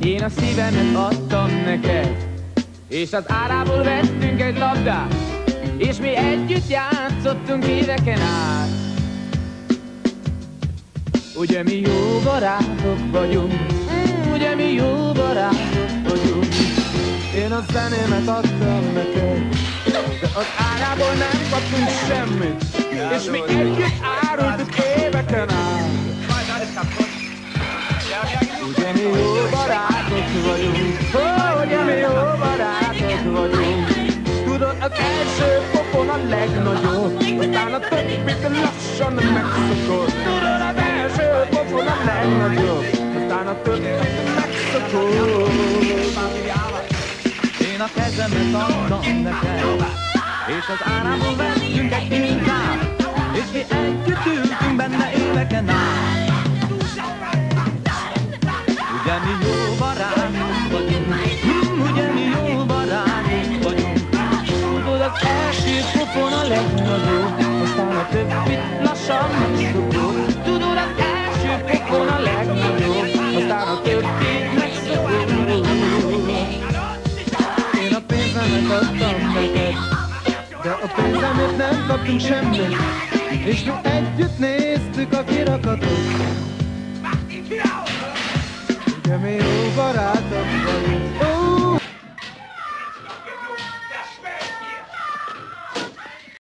Én a szívemet adtam neked, és az árából vettünk egy labdát, és mi együtt játszottunk éveken át. Ugye mi jó barátok vagyunk, ugye mi jó barátok vagyunk. Én a zenémet adtam neked, de az árából nem kaptunk semmit, és mi együtt árultuk éveken át. Ugye mi jó barátok vagyunk, ugye mi jó barátok vagyunk. Tudod, az első pofon a legnagyobb, aztán a többit lassan megszokod. Tudod, az első pofon a legnagyobb, aztán a többit megszokod. Én a kezemet adtam neked, és az árából vettünk egy gitát, és mi együtt ültünk benne éveken át. Ugye mi jó barátok vagyunk, ugye mi jó barátok vagyunk. Tudod, az első pofon a legnagyobb, aztán a többit lassan megszokod. Tudod, az első pofon a legnagyobb, aztán a többit megszokod. Én a pénzemet adtam neked, de a pénzemért nem kaptunk semmit, és mi együtt néztük a kirakatot. Ugye mi jó barátok